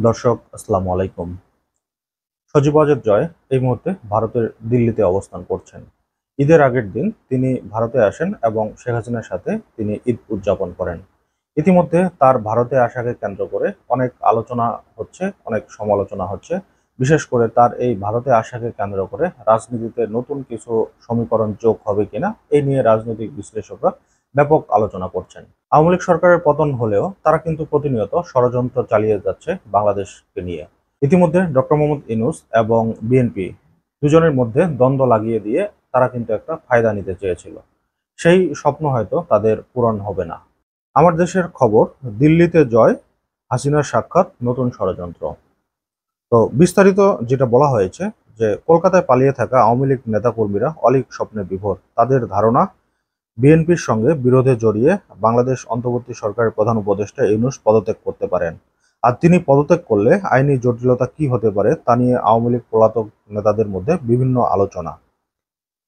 দর্শক আসসালামু আলাইকুম। সজীব ওয়াজেদ জয় এই মুহূর্তে ভারতের দিল্লিতে অবস্থান করছেন। ঈদের আগের দিন তিনি ভারতে আসেন এবং শেখ হাসিনার সাথে তিনি ঈদ উদযাপন করেন। ইতিমধ্যে তার ভারতে আসাকে কেন্দ্র করে অনেক আলোচনা হচ্ছে, অনেক সমালোচনা হচ্ছে। বিশেষ করে তার এই ভারতে আসাকে কেন্দ্র করে রাজনীতিতে নতুন কিছু সমীকরণ যোগ হবে কিনা এই নিয়ে রাজনৈতিক বিশ্লেষকরা ব্যাপক আলোচনা করছেন। আওয়ামী লীগ সরকারের পতন হলেও তারা কিন্তু প্রতিনিয়ত ষড়যন্ত্র চালিয়ে যাচ্ছে বাংলাদেশকে নিয়ে। ইতিমধ্যে ডক্টর মোহাম্মদ ইউনূস এবং বিএনপি দুজনের মধ্যে দ্বন্দ্ব লাগিয়ে দিয়ে তারা কিন্তু একটা ফায়দা নিতে চেয়েছিল। সেই স্বপ্ন হয়তো তাদের পূরণ হবে না। আমার দেশের খবর, দিল্লিতে জয়, হাসিনার সাক্ষাৎ, নতুন ষড়যন্ত্র। তো বিস্তারিত যেটা বলা হয়েছে যে কলকাতায় পালিয়ে থাকা আওয়ামী লীগ নেতাকর্মীরা অলীক স্বপ্নে বিভোর। তাদের ধারণা বিএনপির সঙ্গে বিরোধে জড়িয়ে বাংলাদেশ অন্তর্বর্তী সরকারের প্রধান উপদেষ্টা ইউনূস পদত্যাগ করতে পারেন। আর তিনি পদত্যাগ করলে আইনি জটিলতা কি হতে পারে তা নিয়ে আওয়ামী লীগ পলাতক নেতাদের মধ্যে বিভিন্ন আলোচনা।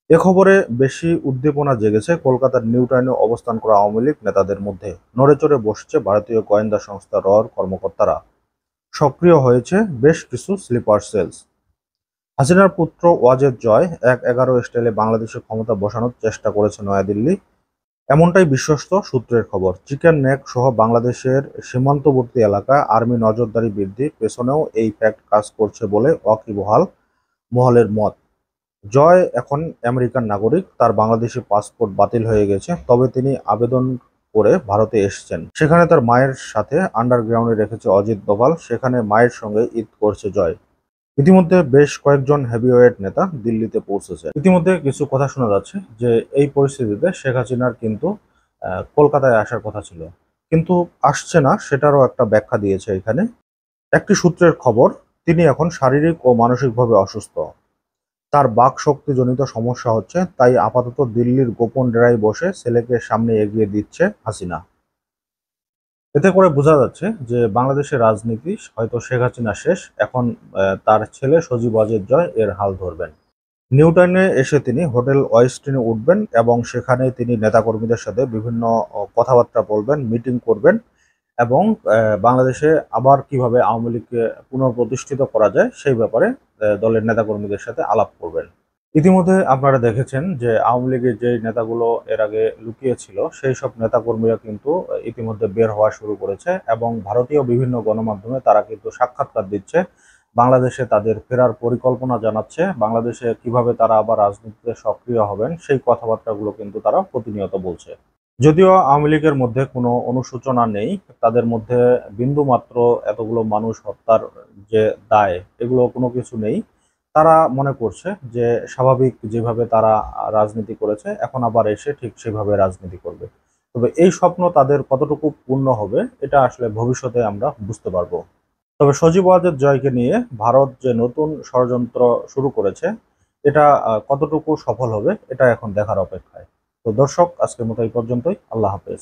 এ খবরে বেশি উদ্দীপনা জেগেছে কলকাতার নিউ টাউনে অবস্থান করা আওয়ামী লীগ নেতাদের মধ্যে। নড়েচড়ে বসছে ভারতীয় গোয়েন্দা সংস্থা রর কর্মকর্তারা। সক্রিয় হয়েছে বেশ কিছু স্লিপার সেলস। হাসিনার পুত্র ওয়াজেদ জয় ১-১১ স্টাইলে বাংলাদেশে ক্ষমতা বসানোর চেষ্টা করেছে নয়াদিল্লি। এমনটাই বিশ্বস্ত সূত্রের খবর। চিকেন নেক সহ বাংলাদেশের সীমান্তবর্তী এলাকায় আর্মি নজরদারি বৃদ্ধির পেছনেও এই ফ্যাক্ট কাজ করছে বলে ওয়াকিবহাল মহলের মত। জয় এখন আমেরিকান নাগরিক, তার বাংলাদেশি পাসপোর্ট বাতিল হয়ে গেছে, তবে তিনি আবেদন করে ভারতে এসেছেন। সেখানে তার মায়ের সাথে আন্ডারগ্রাউন্ডে রেখেছে অজিত ডোভাল, সেখানে মায়ের সঙ্গে ঈদ করছে জয়। ইতিমধ্যে বেশ কয়েকজন হেভিওয়েট নেতা দিল্লিতে পৌঁছেছে। ইতিমধ্যে কিছু কথা শোনা যাচ্ছে যে এই পরিস্থিতিতে শেখ হাসিনার কিন্তু কলকাতায় আসার কথা ছিল, কিন্তু আসছে না, সেটারও একটা ব্যাখ্যা দিয়েছে এখানে একটি সূত্রের খবর। তিনি এখন শারীরিক ও মানসিকভাবে অসুস্থ, তার বাক শক্তিজনিত সমস্যা হচ্ছে, তাই আপাতত দিল্লির গোপন ডেরায় বসে ছেলেকে সামনে এগিয়ে দিচ্ছে হাসিনা। এতে করে বোঝা যাচ্ছে যে বাংলাদেশের রাজনীতি হয়তো শেখ হাসিনা শেষ, এখন তার ছেলে সজীব ওয়াজেদ জয় এর হাল ধরবেন। নিউটাউনে এসে তিনি হোটেল ওয়েস্টিনে উঠবেন এবং সেখানে তিনি নেতাকর্মীদের সাথে বিভিন্ন কথাবার্তা বলবেন, মিটিং করবেন এবং বাংলাদেশে আবার কিভাবে আওয়ামী লীগকে পুনঃপ্রতিষ্ঠিত করা যায় সেই ব্যাপারে দলের নেতাকর্মীদের সাথে আলাপ করবেন। ইতিমধ্যে আপনারা দেখেছেন যে আওয়ামী লীগের যে নেতাগুলো এর আগে লুকিয়ে ছিল সেই সব নেতাকর্মীরা কিন্তু ইতিমধ্যে বের হওয়া শুরু করেছে এবং ভারতীয় বিভিন্ন গণমাধ্যমে তারা কিন্তু সাক্ষাৎকার দিচ্ছে, বাংলাদেশে তাদের ফেরার পরিকল্পনা জানাচ্ছে, বাংলাদেশে কিভাবে তারা আবার রাজনীতিতে সক্রিয় হবেন সেই কথাবার্তাগুলো কিন্তু তারা প্রতিনিয়ত বলছে। যদিও আওয়ামী লীগের মধ্যে কোনো অনুশোচনা নেই, তাদের মধ্যে বিন্দুমাত্র এতগুলো মানুষ হত্যার যে দায় এগুলো কোনো কিছু নেই। তারা মনে করছে যে স্বাভাবিক যেভাবে তারা রাজনীতি করেছে এখন আবার এসে ঠিক সেভাবে রাজনীতি করবে। তবে এই স্বপ্ন তাদের কতটুকু পূর্ণ হবে এটা আসলে ভবিষ্যতে আমরা বুঝতে পারবো। তবে সজীব ওয়াজেদ জয়কে নিয়ে ভারত যে নতুন ষড়যন্ত্র শুরু করেছে এটা কতটুকু সফল হবে এটা এখন দেখার অপেক্ষায়। তো দর্শক, আজকের মতো এই পর্যন্তই। আল্লাহ হাফেজ।